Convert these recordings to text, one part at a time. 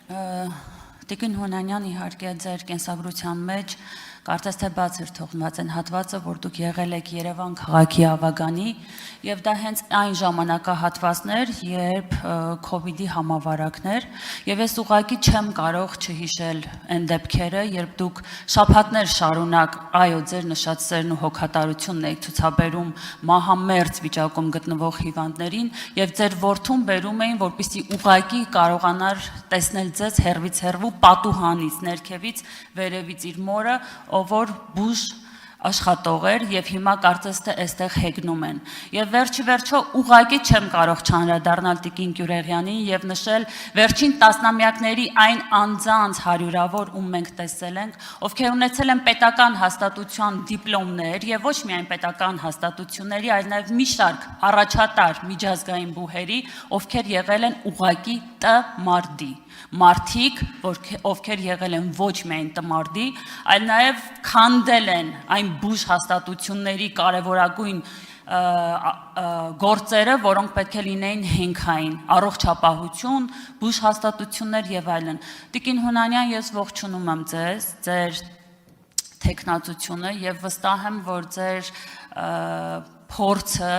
Տիկին Հունանյան իհարկե ձեր կենսագրության մեջ կարծես թե բաց էր թողնված այն հատվածը, որ դուք եղել եք Երևան քաղաքի ավագանի եւ դա հենց այն ժամանակահատվածներ, երբ COVID-ի համավարակներ եւ ես ուղղակի չեմ կարող չհիշել այն դեպքերը, երբ դուք շաբաթներ շարունակ այո ձեր նշած սերն ու հոգատարությունն եք ցուցաբերում մահամերձ վիճակում գտնվող հիվանդներին եւ ձեր որդուն բերում էին, որպեսզի ուղղակի կարողանար տեսնել ձեզ հեռվից հեռվու պատուհանից ներքևից վերևից իր մորը, ով որ բուժ աշխատող էր եւ հիմա կարծես թե այստեղ հեգնում են։ Եվ վերջիվերջո ուղղակի չեմ կարող չանդրադառնալ Տիկին Գյուրեղյանին եւ նշել վերջին տասնամյակների այն անձանց հարյուրավոր, ում մենք տեսել ենք, ովքեր ունեցել են պետական հաստատության դիպլոմներ եւ ոչ միայն պետական հաստատությունների, այլ նաեւ մի շարք առաջատար միջազգային բուհերի, ովքեր եղել են ուղղակի Տ-մարդի մարդիկ, ովքեր եղել են ոչ միայն տմարդի, այլ նաև քանդել են այն բուժ հաստատությունների կարևորագույն գործերը, որոնք պետք է լինեին հենքային, առողջապահություն, բուժ հաստատություններ եւ այլն։ Տիկին Հունանյան, ես ողջունում եմ ձեզ, ձեր թեկնածությունը եւ վստահ եմ, որ ձեր փորձը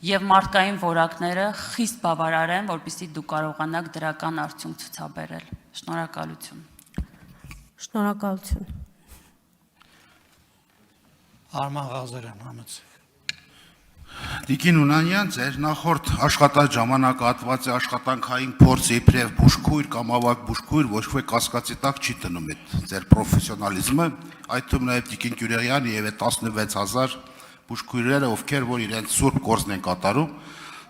եւ մարդկային որակները խիստ բավարար են, որպեսզի դուք կարողանաք դրական արդյունք ցուցաբերել։ Շնորհակալություն։ Շնորհակալություն։ Արման Ղազարյան, համեցեք։ Տիկին Հունանյան, ձեր նախորդ աշխատած ժամանակահատվածի աշխատանքային փորձը իբրև բուժքույր կամ ավագ բուժքույր ոչ ոք կասկածի տակ չի դնում այդ ձեր պրոֆեսիոնալիզմը, այդ թվում նաև Տիկին Գյուրեղյանը եւ այդ 16000 բուժքույրերը, ովքեր որ իրենց սուրբ գործն են կատարում,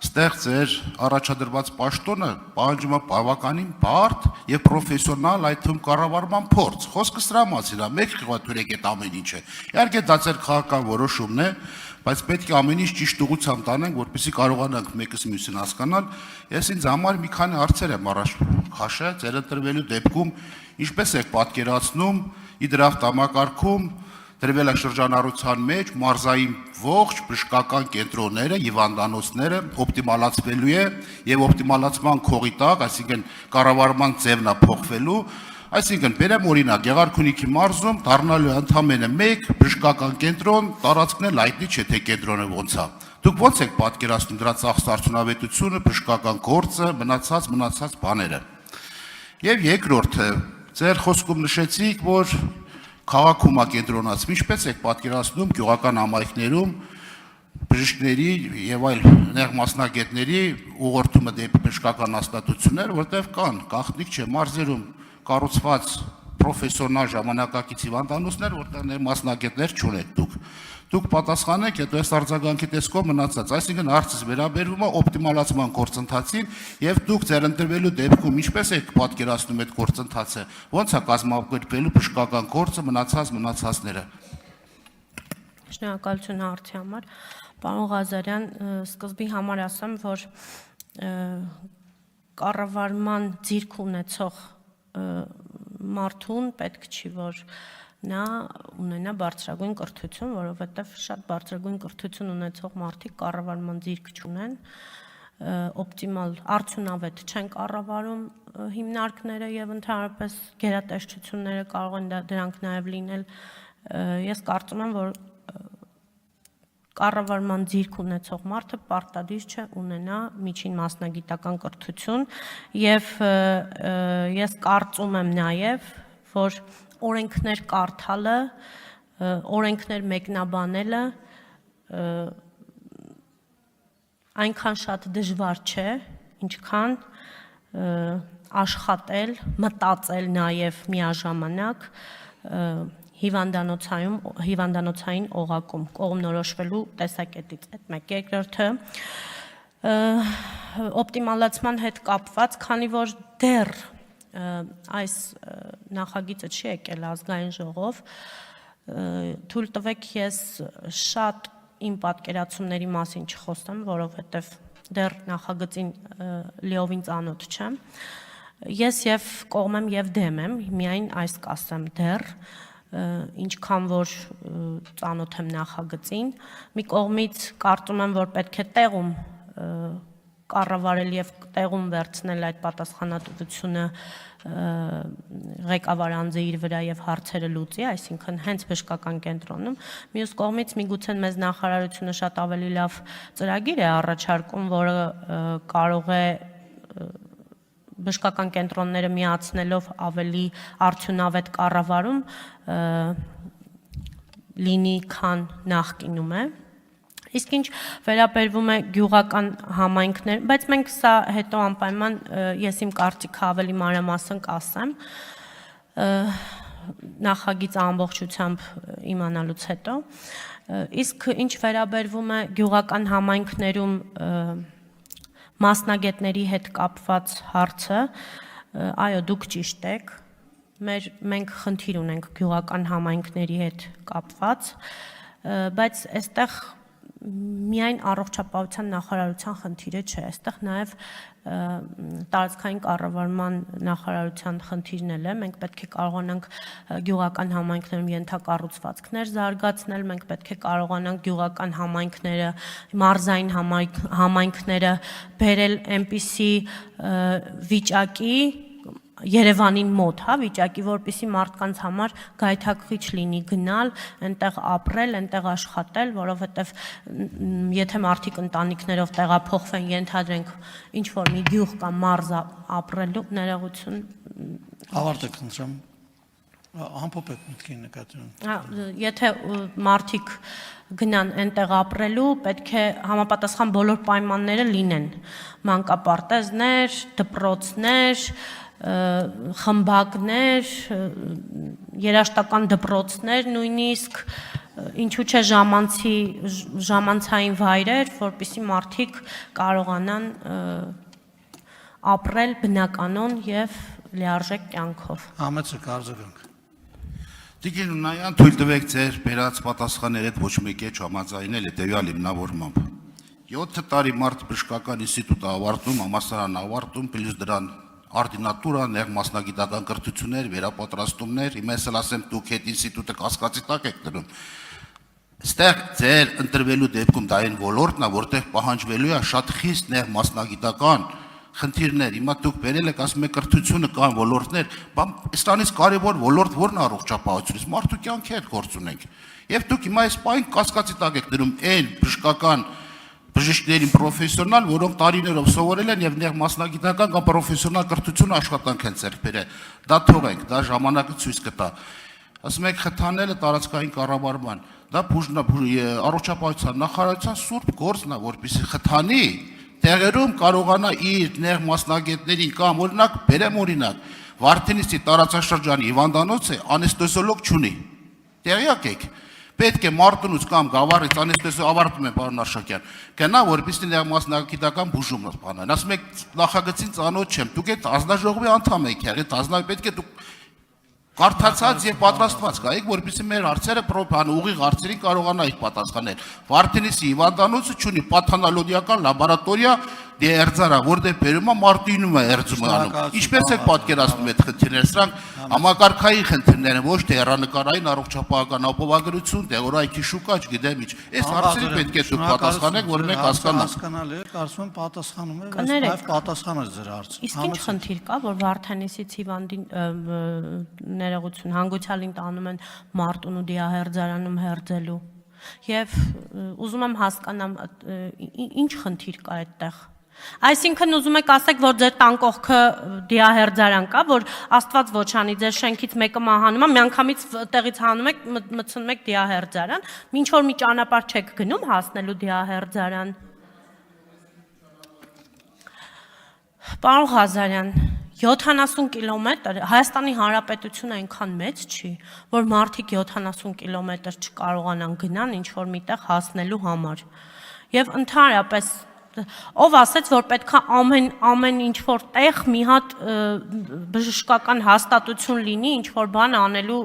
ստեղ ձեր առաջադրված պաշտոնը պահանջում է բավականին բարդ եւ պրոֆեսիոնալ, այդ թվում կառավարման փորձ։ Խոսքը սրա մասին է, մեկ խղաթյուրեք այդ ամեն ինչը։ Իհարկե դա ձեր քաղաքական որոշումն է, բայց պետք է ամեն ինչ ճիշտ ուղղությամբ տանենք, որպեսզի կարողանանք մեկս մյուսին հասկանալ։ Ես ինձ համար մի քանի հարցեր եմ առաջ քաշել, ձեր ընտրվելու դեպքում ինչպես եք պատկերացնում իդրավ համակարգում դրվելաշրջանառության մեջ մարզային ողջ բժշկական կենտրոնները, հիվանդանոցները օպտիմալացվելու է եւ օպտիմալացման քողի տակ, այսինքն կառավարման ձևն է փոխվելու, այսինքն բերեմ օրինակ Գեղարքունիքի մարզում դառնալու ընդամենը մեկ բժշկական կենտրոն, տարածքն էլ հայտնի չէ թե կենտրոնը ոնց է։ Դուք ո՞նց եք պատկերացնում դրա ծախս արդյունավետությունը, բժշկական գործը, մնացած բաները։ Եվ երկրորդը, ձեր խոսքում նշեցիք, որ քաղաքում կենտրոնացում, ինչպես եք պատկերացնում գյուղական համայնքներում բժիշկների եւ այլ նեղ մասնագետների ուղղորդումը դեպի բժշկական հաստատություններ, որտեղ կան գաղտնիք չէ մարզերում կառուցված պրոֆեսիոնալ ժամանակակից հիվանդանոցներ, որտեղ նեղ մասնագետներ չունեք դուք։ Դուք պատասխանեք, հետո այս արձագանքի տեսքով մնացած, այսինքն հարցս վերաբերվում է օպտիմալացման գործընթացին եւ դուք ձեր ընտրվելու դեպքում ինչպես եք պատկերացնում այդ գործընթացը, ո՞նց է կազմակերպվելու բժշկական գործը մնացածները։ Շնորհակալություն հարցի համար։ Պարոն Ղազարյան, սկզբի համար ասեմ, որ կառավարման ձիրք ունեցող մարդուն պետք չի, որ նա ունենա բարձրագույն կրթություն, որովհետև շատ բարձրագույն կրթություն ունեցող մարդիկ կառավարման ձիրք չունեն, օպտիմալ արդյունավետ չեն կառավարում հիմնարկները եւ ընդհանրապես գերատեսչությունները կարող են դրանք նաեւ լինել։ Ես կարծում եմ, որ կառավարման ձիրք ունեցող մարդը պարտադիր չէ ունենա միջին մասնագիտական կրթություն եւ ես կարծում եմ նաեւ, որ օրենքներ կարդալը, օրենքներ մեկնաբանելը այնքան շատ դժվար չէ, ինչքան աշխատել, մտածել նաև միաժամանակ հիվանդանոցային օղակում, կողմնորոշվելու տեսակետից, այդ մեկ երկրորդը օպտիմալացման հետ կապված, քանի որ դեռ այս նախագիծը չի եկել ազգային ժողով, թույլ տվեք ես շատ իմ պատկերացումների մասին չխոսեմ, որովհետև դեռ նախագծին լիովին ծանոթ չեմ։ Ես եւ կողմ եմ եւ դեմ եմ, միայն այս կասեմ դեռ, ինչքան որ ծանոթ եմ նախագծին, մի կողմից կարծում եմ, որ պետք է տեղում կառավարել եւ տեղում վերցնել այդ պատասխանատվությունը ղեկավար անձը իր վրա եւ հարցերը լուծի, այսինքն հենց բժշկական կենտրոնում։ Մյուս կողմից միգուցե մեզ նախարարությունը շատ ավելի լավ ծրագիր է առաջարկում, որը կարող է բժշկական կենտրոնները միացնելով ավելի արդյունավետ կառավարում լինի, քան նախկինում է։ Իսկ ինչ վերաբերվում է գյուղական համայնքներ, բայց մենք սա հետո անպայման ես իմ կարծիքը ավելի մանրամասն կասեմ նախագիծը ամբողջությամբ իմանալուց հետո, իսկ ինչ վերաբերվում է գյուղական համայնքներում մասնագետների հետ կապված հարցը, այո, դուք ճիշտ եք, մենք խնդիր ունենք գյուղական համայնքների հետ կապված, բայց այստեղ միայն առողջապահության նախարարության խնդիրը չէ, այստեղ նաև տարածքային կառավարման նախարարության խնդիրն է, մենք պետք է կարողանանք գյուղական համայնքներում ենթակառուցվածքներ զարգացնել, մենք պետք է կարողանանք գյուղական համայնքները, մարզային համայնքները բերել այնպիսի վիճակի Երևանին մոտ, հա, վիճակի, որպեսզի մարդկանց համար գայթակղիչ լինի գնալ, այնտեղ ապրել, այնտեղ աշխատել, որովհետև եթե մարդիկ ընտանիքներով տեղափոխվեն, ենթադրենք ինչ որ մի գյուղ կամ մարզ ապրելու ներողություն Ավարտեք խնդրեմ։ Ամփոփեք մտքի նկատի։ Եթե մարդիկ գնան այնտեղ ապրելու, պետք է համապատասխան բոլոր պայմանները լինեն, մանկապարտեզներ, դպրոցներ, խմբակներ, երաշտական դպրոցներ նույնիսկ, ինչու՞ չէ ժամանցային վայրեր, որպեսզի մարդիկ կարողանան ապրել բնականon եւ լիարժեք կյանքով։ Համեցեք արձագանք։ Տիկին Ունայան, թույլ տվեք ձեր բերած պատասխանները ոչ մեկի հետ համաձայնել հետևյալ հիմնավորմամբ։ 7 տարի մարդ բժշկական ինստիտուտ ավարտում, համալսարան ավարտում, պլյուս դրան արդինատուրա, նեղ մասնագիտական կրթություններ, վերապատրաստումներ, հիմա ես ասեմ դուք այդ ինստիտուտը կասկածի տակ եք դնում։ Այստեղ ձեր ընտրվելու դեպքում դա այն ոլորտն է, որտեղ պահանջվելու է շատ խիստ նեղ մասնագիտական խնդիրներ, հիմա դուք բերել եք ասում եք կրթությունը կան ոլորտներ, բան այստանից կարևոր ոլորտ որն է առողջապահությունից, մարդու կյանքի հետ գործ ունենք։ Եվ դուք հիմա այս պայն կասկածի տակ եք դնում այն բժշկական բժիշկներին պրոֆեսիոնալ, որոնք տարիներով սովորել են եւ նեղ մասնագիտական կամ պրոֆեսիոնալ կրթություն աշխատանք են ձեռք բերել։ Դա թողենք, դա ժամանակը ցույց կտա։ Ասում եք խթանելը տարածքային կառավարման, դա առողջապահության նախարարության սուրբ գործն է, որպեսզի խթանի տեղերում կարողանա իր նեղ մասնագետներին կամ օրինակ բերեմ օրինակ Վարդենիսի տարածաշրջանի հիվանդանոցը անեստեզիոլոգ չունի։ Տեղյակ եք։ Պետք է Մարտունուց կամ Գավառից անեստեզիա ավարտում են պարոն Արշակյան։ Գնա որպեսզի նեղ մասնագիտական բուժում բանան։ Ասում եք նախագծին ծանոթ չեմ։ Դուք այդ ազնաժողովի անդամ եք եղել, այդ ազնավը պետք է դուք կարդացած եւ պատրաստված կայեք, որպեսզի մեր հարցերը ուղիղ հարցերին կարողանայիք պատասխանել։ Վարդենիսի հիվանդանոցը ունի պաթանոլոգիական լաբորատորիա դերձարա, որտեղ բերում է մարտինում է երձումը անում։ Ինչպես եք պատկերացնում այդ խնդիրները, սրանք համակարգային խնդիրներ են, ոչ թե հեռանկարային առողջապահական ապահովագրություն, տեղորայքի շուկա, չգիտեմ ինչ։ Այս հարցերը պետք է դուք պատասխանեք, որ մենք հասկանանք։ Հասկանալի է, կարծում եմ պատասխանում եք, բայց նաև պատասխանը ձեր հարցը։ Իսկ ինչ խնդիր կա, որ Վարդենիսից հիվանդին ներողություն հանգուցյալին տանում են Մարտունու դիահերձարանում հերձելու։ Եվ ուզում եմ հասկանամ ինչ խնդիր կա այդտեղ։ Այսինքն ուզում եք ասեք, որ ձեր տան կողքը դիահերձարան կա, որ Աստված ոչ անի, ձեր շենքից մեկը մահանում է, միանգամից տեղից հանում եք, մտցնում եք դիահերձարան, ինչ որ մի ճանապարհ չեք գնում հասնելու դիահերձարան։ Պարոն Ղազարյան, 70 կիլոմետր, Հայաստանի Հանրապետությունը այնքան մեծ չի, որ մարդիկ 70 կիլոմետր չկարողանան գնան ինչ որ միտեղ հասնելու համար։ Եվ ընդհանրապես ով ասեց, որ պետք է ամեն ինչ որ տեղ մի հատ բժշկական հաստատություն լինի, ինչ որ բան անելու,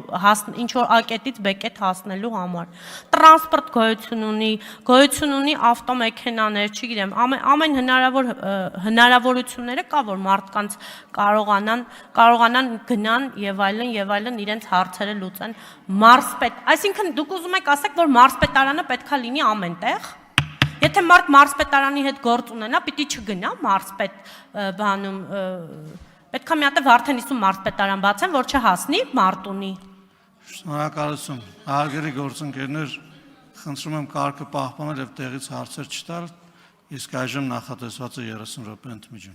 ինչ որ ակետից բեկետ հասնելու համար։ Տրանսպորտ գոյություն ունի ավտոմեքենաներ, չգիտեմ, ամեն հնարավոր հնարավորությունները կա, որ մարդկանց կարողանան գնան եւ այլն իրենց հարցերը լուծեն։ Մարզպետ, այսինքն դուք ուզում եք ասեք, որ մարզպետարանը պետքա լինի ամենտեղ։ Եթե մարդ մարզպետարանի հետ գործ ունենա, պիտի չգնա մարզպետ բանում, պետք է մի հատ Վարդենիսում մարզպետարան բացեն, որ չհասնի Մարտունի։ Շնորհակալություն։ Հարգելի գործընկերներ, խնդրում եմ կարգը պահպանել եւ տեղից հարցեր չտալ, իսկ այժմ նախատեսված է 30 րոպե ընդմիջում։